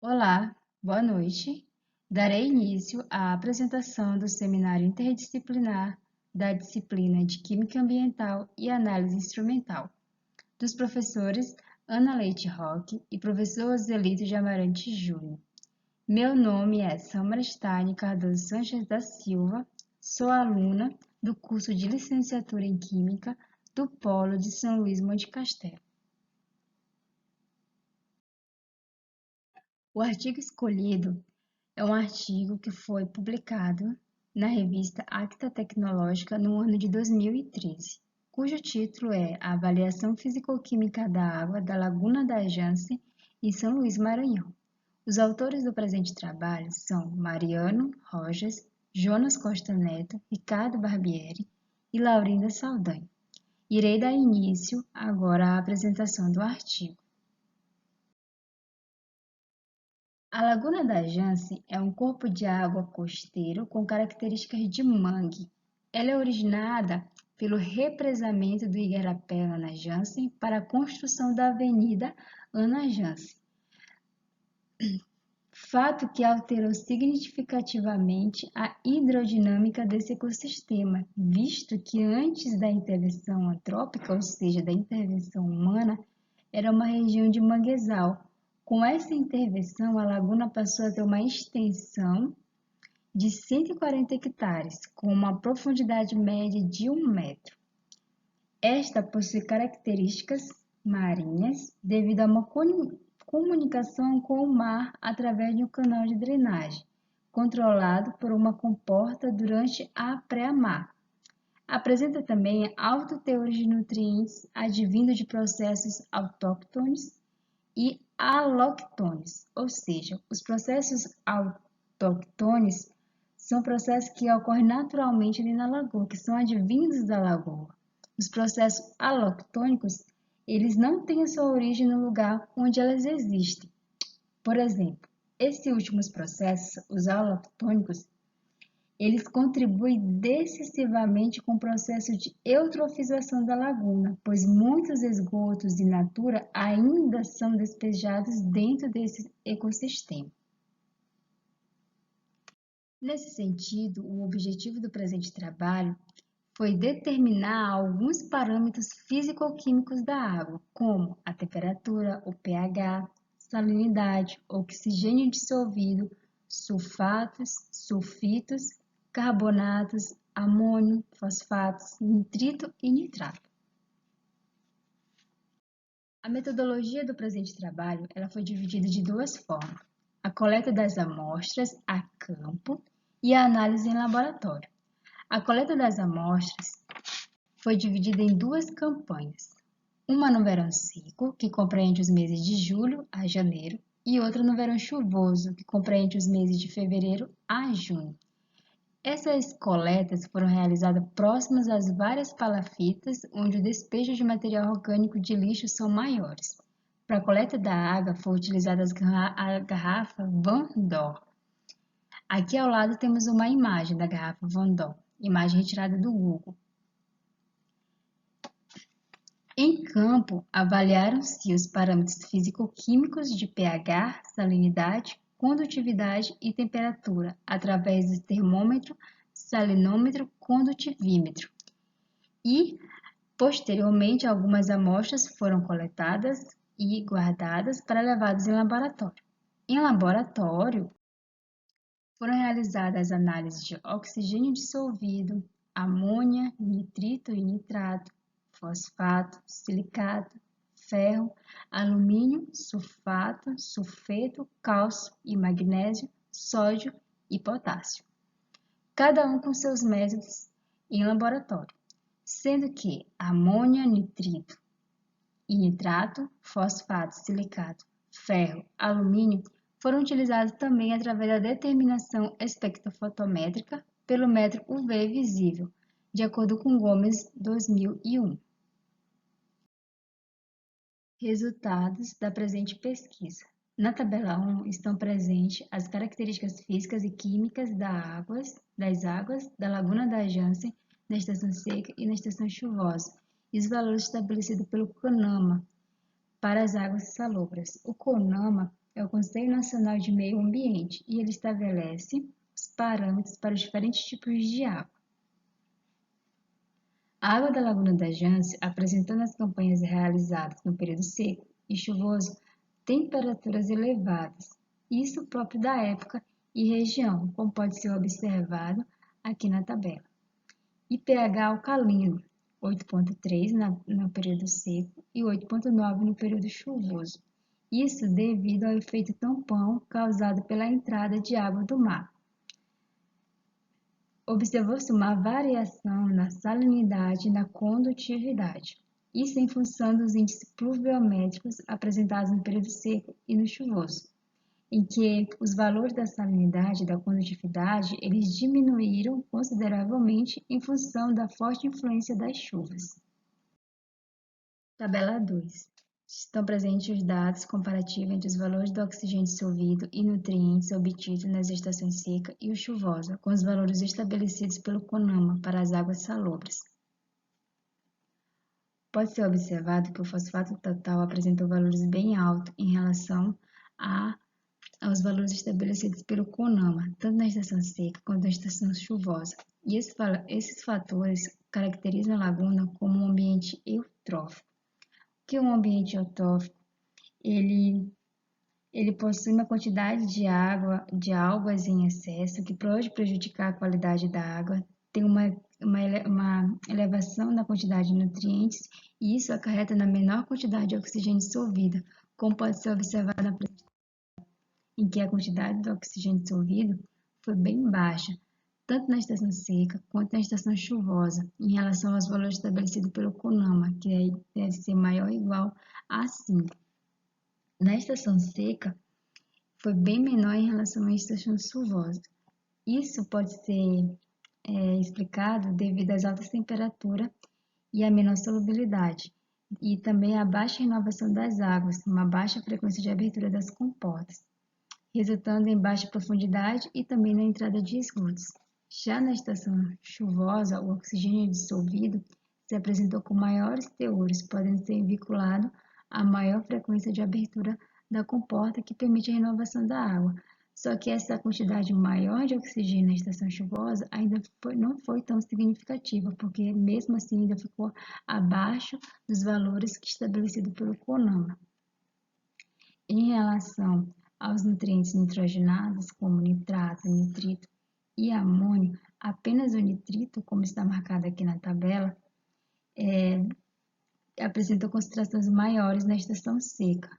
Olá, boa noite. Darei início à apresentação do seminário interdisciplinar da disciplina de Química Ambiental e Análise Instrumental, dos professores Ana Leite Roque e professor Zelito de Amarante Júnior. Meu nome é Samara Stein Cardoso Sanches da Silva, sou aluna do curso de Licenciatura em Química do Polo de São Luís Monte Castelo. O artigo escolhido é um artigo que foi publicado na revista Acta Tecnológica no ano de 2013, cujo título é A Avaliação Físico-Química da Água da Laguna da Jansen, em São Luís, Maranhão. Os autores do presente trabalho são Mariano Rojas, Jonas Costa Neto, Ricardo Barbieri e Laurinda Saldanha. Irei dar início agora à apresentação do artigo. A Laguna da Jansen é um corpo de água costeiro com características de mangue. Ela é originada pelo represamento do Igarapé Ana Jansen para a construção da Avenida Ana Jansen, fato que alterou significativamente a hidrodinâmica desse ecossistema, visto que antes da intervenção antrópica, ou seja, da intervenção humana, era uma região de manguezal. Com essa intervenção, a laguna passou a ter uma extensão de 140 hectares, com uma profundidade média de 1 metro. Esta possui características marinhas devido a uma comunicação com o mar através de um canal de drenagem, controlado por uma comporta durante a pré-mar. Apresenta também alto teor de nutrientes advindo de processos autóctones e alóctones, ou seja, os processos autóctones são processos que ocorrem naturalmente ali na lagoa, que são advindos da lagoa. Os processos alóctônicos, eles não têm a sua origem no lugar onde elas existem. Por exemplo, esses últimos processos, os alóctônicos, eles contribuem decisivamente com o processo de eutrofização da laguna, pois muitos esgotos in natura ainda são despejados dentro desse ecossistema. Nesse sentido, o objetivo do presente trabalho foi determinar alguns parâmetros físico-químicos da água, como a temperatura, o pH, salinidade, oxigênio dissolvido, sulfatos, sulfitos, carbonatos, amônio, fosfatos, nitrito e nitrato. A metodologia do presente trabalho ela foi dividida de duas formas: a coleta das amostras a campo e a análise em laboratório. A coleta das amostras foi dividida em duas campanhas, uma no verão seco, que compreende os meses de julho a janeiro, e outra no verão chuvoso, que compreende os meses de fevereiro a junho. Essas coletas foram realizadas próximas às várias palafitas, onde o despejo de material orgânico de lixo são maiores. Para a coleta da água, foi utilizada a garrafa Van Dor. Aqui ao lado temos uma imagem da garrafa Van Dor, imagem retirada do Google. Em campo, avaliaram-se os parâmetros físico-químicos de pH, salinidade, condutividade e temperatura, através do termômetro, salinômetro, condutivímetro. E, posteriormente, algumas amostras foram coletadas e guardadas para levadas em laboratório. Em laboratório, foram realizadas análises de oxigênio dissolvido, amônia, nitrito e nitrato, fosfato, silicato, ferro, alumínio, sulfato, sulfeto, cálcio e magnésio, sódio e potássio. Cada um com seus métodos em laboratório, sendo que amônia, nitrito e nitrato, fosfato, silicato, ferro, alumínio foram utilizados também através da determinação espectrofotométrica pelo método UV visível, de acordo com Gomes 2001. Resultados da presente pesquisa. Na tabela 1 estão presentes as características físicas e químicas das águas da Laguna da Jansen na estação seca e na estação chuvosa, e os valores estabelecidos pelo CONAMA para as águas salobras. O CONAMA é o Conselho Nacional de Meio Ambiente e ele estabelece os parâmetros para os diferentes tipos de água. A água da Laguna da Jance apresentou nas campanhas realizadas no período seco e chuvoso temperaturas elevadas, isso próprio da época e região, como pode ser observado aqui na tabela. E pH alcalino, 8,3 no período seco e 8,9 no período chuvoso. Isso devido ao efeito tampão causado pela entrada de água do mar. Observou-se uma variação na salinidade e na condutividade. Isso em função dos índices pluviométricos apresentados no período seco e no chuvoso, em que os valores da salinidade e da condutividade eles diminuíram consideravelmente em função da forte influência das chuvas. Tabela 2. Estão presentes os dados comparativos entre os valores do oxigênio dissolvido e nutrientes obtidos nas estações seca e chuvosa, com os valores estabelecidos pelo CONAMA para as águas salobres. Pode ser observado que o fosfato total apresentou valores bem altos em relação aos valores estabelecidos pelo CONAMA, tanto na estação seca quanto na estação chuvosa. E esses fatores caracterizam a laguna como um ambiente eutrófico. Que um ambiente eutrófico, ele possui uma quantidade de algas em excesso, que pode prejudicar a qualidade da água, tem uma elevação na quantidade de nutrientes, e isso acarreta na menor quantidade de oxigênio dissolvido, como pode ser observado na apresentação, em que a quantidade de oxigênio dissolvido foi bem baixa, tanto na estação seca quanto na estação chuvosa, em relação aos valores estabelecidos pelo CONAMA, que aí deve ser maior ou igual a 5. Na estação seca, foi bem menor em relação à estação chuvosa. Isso pode ser explicado devido às altas temperaturas e à menor solubilidade, e também à baixa renovação das águas, uma baixa frequência de abertura das comportas, resultando em baixa profundidade e também na entrada de esgotos. Já na estação chuvosa, o oxigênio dissolvido se apresentou com maiores teores, podendo ser vinculado a maior frequência de abertura da comporta que permite a renovação da água. Só que essa quantidade maior de oxigênio na estação chuvosa ainda não foi tão significativa, porque mesmo assim ainda ficou abaixo dos valores estabelecidos pelo CONAMA. Em relação aos nutrientes nitrogenados, como nitrato, nitrito e amônio, apenas o nitrito, como está marcado aqui na tabela, apresentou concentrações maiores na estação seca.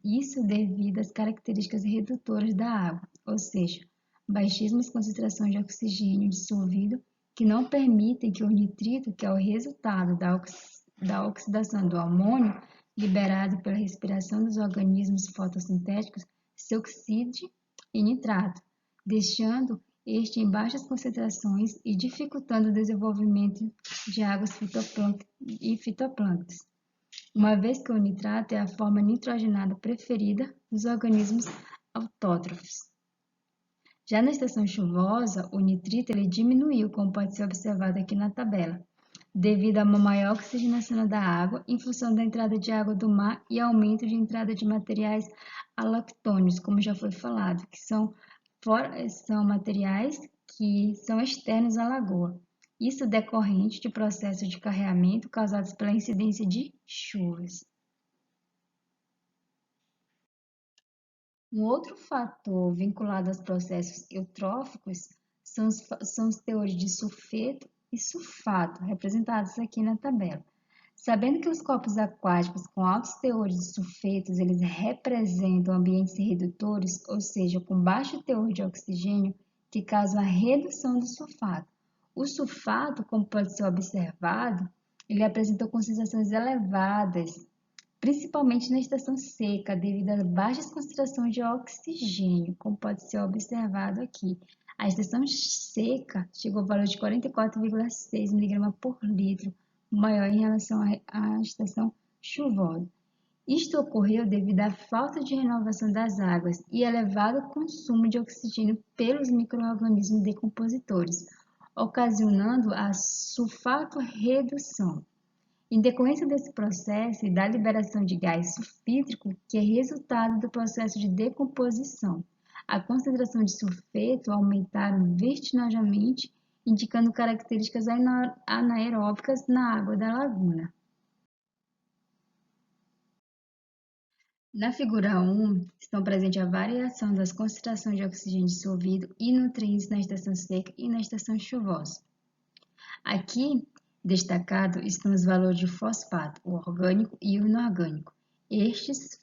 Isso devido às características redutoras da água, ou seja, baixíssimas concentrações de oxigênio dissolvido que não permitem que o nitrito, que é o resultado da oxidação do amônio, liberado pela respiração dos organismos fotossintéticos, se oxide em nitrato, deixando este em baixas concentrações e dificultando o desenvolvimento de águas e fitoplânctons, uma vez que o nitrato é a forma nitrogenada preferida dos organismos autótrofos. Já na estação chuvosa, o nitrito ele diminuiu, como pode ser observado aqui na tabela, devido a uma maior oxigenação da água em função da entrada de água do mar e aumento de entrada de materiais alactônicos, como já foi falado, que são materiais que são externos à lagoa. Isso decorrente de processos de carreamento causados pela incidência de chuvas. Um outro fator vinculado aos processos eutróficos são os teores de sulfeto e sulfato, representados aqui na tabela. Sabendo que os corpos aquáticos com altos teores de sulfetos, eles representam ambientes redutores, ou seja, com baixo teor de oxigênio, que causam a redução do sulfato. O sulfato, como pode ser observado, ele apresentou concentrações elevadas, principalmente na estação seca, devido às baixas concentrações de oxigênio, como pode ser observado aqui. A estação seca chegou ao valor de 44,6 mg por litro, maior em relação à estação chuvosa. Isto ocorreu devido à falta de renovação das águas e elevado consumo de oxigênio pelos micro-organismos decompositores, ocasionando a sulfato-redução. Em decorrência desse processo e da liberação de gás sulfídrico, que é resultado do processo de decomposição, a concentração de sulfeto aumentaram vertiginosamente, indicando características anaeróbicas na água da laguna. Na figura 1, estão presentes a variação das concentrações de oxigênio dissolvido e nutrientes na estação seca e na estação chuvosa. Aqui, destacado, estão os valores de fosfato, o orgânico e o inorgânico. Estes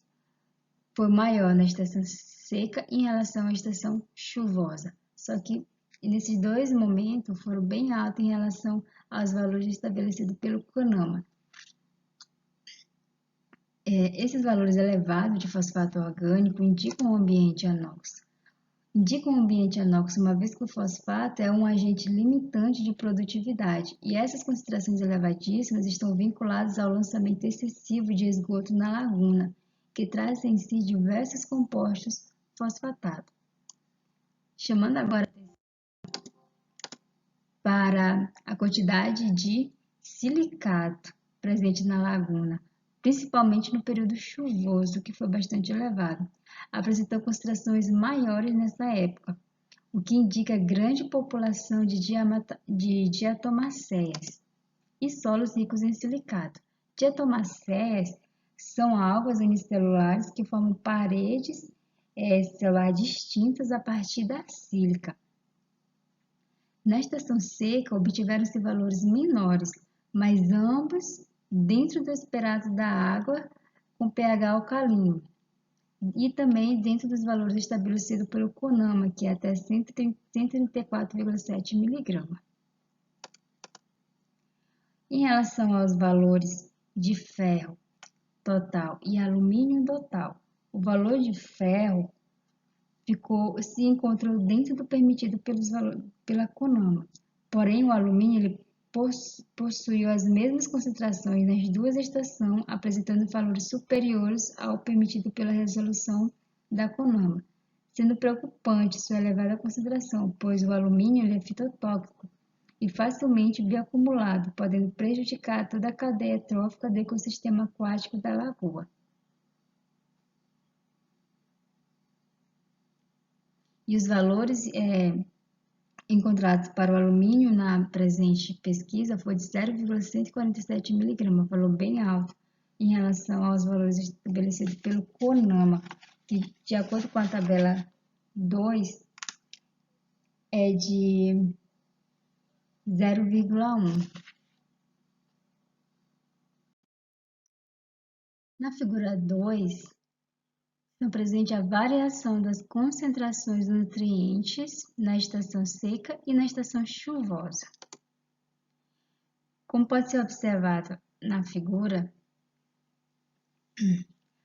foi maior na estação seca em relação à estação chuvosa. Só que nesses dois momentos foram bem altos em relação aos valores estabelecidos pelo CONAMA. Esses valores elevados de fosfato orgânico indicam um ambiente anóxico. Indicam um ambiente anóxico, uma vez que o fosfato é um agente limitante de produtividade, e essas concentrações elevadíssimas estão vinculadas ao lançamento excessivo de esgoto na laguna, que traz em si diversos compostos fosfatados. Chamando agora para a quantidade de silicato presente na laguna, principalmente no período chuvoso, que foi bastante elevado. Apresentou concentrações maiores nessa época, o que indica grande população de diatomacéias e solos ricos em silicato. Diatomacéias são algas unicelulares que formam paredes celulares distintas a partir da sílica. Na estação seca, obtiveram-se valores menores, mas ambos dentro do esperado da água com pH alcalino, e também dentro dos valores estabelecidos pelo CONAMA, que é até 134,7 mg. Em relação aos valores de ferro total e alumínio total, o valor de ferro se encontrou dentro do permitido pela CONAMA. Porém, o alumínio ele possuiu as mesmas concentrações nas duas estações, apresentando valores superiores ao permitido pela resolução da CONAMA, sendo preocupante sua elevada concentração, pois o alumínio ele é fitotóxico e facilmente bioacumulado, podendo prejudicar toda a cadeia trófica do ecossistema aquático da lagoa. E os valores encontrados para o alumínio na presente pesquisa foi de 0,147 mg, um valor bem alto em relação aos valores estabelecidos pelo CONAMA, que, de acordo com a tabela 2, é de 0,1. Na figura 2, estão presente a variação das concentrações de nutrientes na estação seca e na estação chuvosa. Como pode ser observado na figura,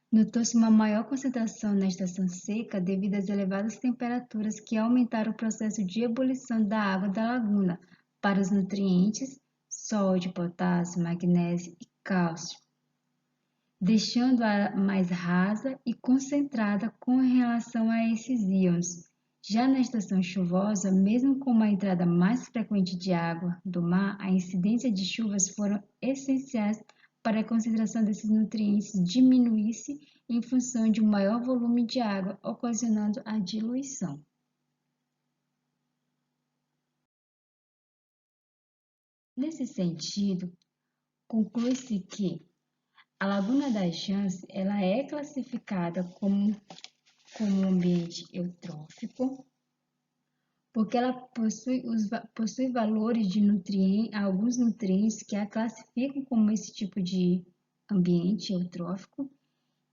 notou-se uma maior concentração na estação seca devido às elevadas temperaturas que aumentaram o processo de ebulição da água da laguna para os nutrientes sódio, potássio, magnésio e cálcio, deixando-a mais rasa e concentrada com relação a esses íons. Já na estação chuvosa, mesmo com uma entrada mais frequente de água do mar, a incidência de chuvas foram essenciais para a concentração desses nutrientes diminuísse em função de um maior volume de água, ocasionando a diluição. Nesse sentido, conclui-se que a Laguna da Chance ela é classificada como um ambiente eutrófico, porque ela possui valores de alguns nutrientes que a classificam como esse tipo de ambiente eutrófico.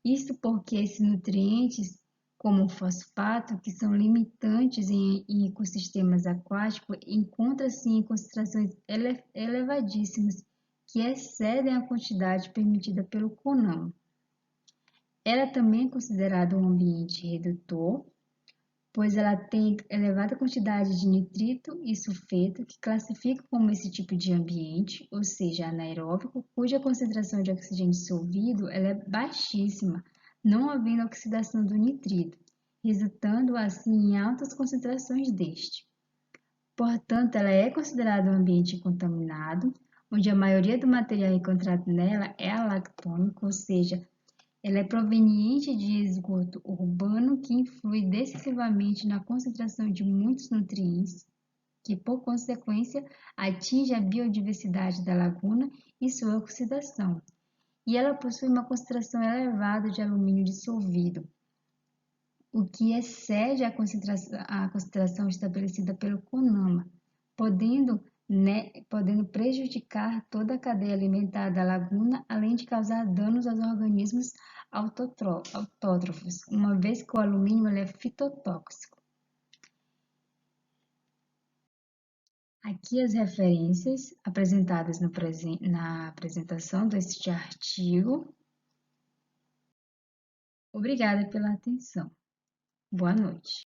Isso porque esses nutrientes, como o fosfato, que são limitantes em ecossistemas aquáticos, encontram-se em concentrações elevadíssimas, que excedem a quantidade permitida pelo CONAMA. Ela também é considerada um ambiente redutor, pois ela tem elevada quantidade de nitrito e sulfeto, que classificam como esse tipo de ambiente, ou seja, anaeróbico, cuja concentração de oxigênio dissolvido ela é baixíssima, não havendo oxidação do nitrito, resultando assim em altas concentrações deste. Portanto, ela é considerada um ambiente contaminado, onde a maioria do material encontrado nela é alactônico, ou seja, ela é proveniente de esgoto urbano que influi decisivamente na concentração de muitos nutrientes, que por consequência atinge a biodiversidade da laguna e sua oxidação. E ela possui uma concentração elevada de alumínio dissolvido, o que excede a concentração estabelecida pelo CONAMA, podendo prejudicar toda a cadeia alimentar da laguna, além de causar danos aos organismos autótrofos, uma vez que o alumínio é fitotóxico. Aqui as referências apresentadas na apresentação deste artigo. Obrigada pela atenção. Boa noite.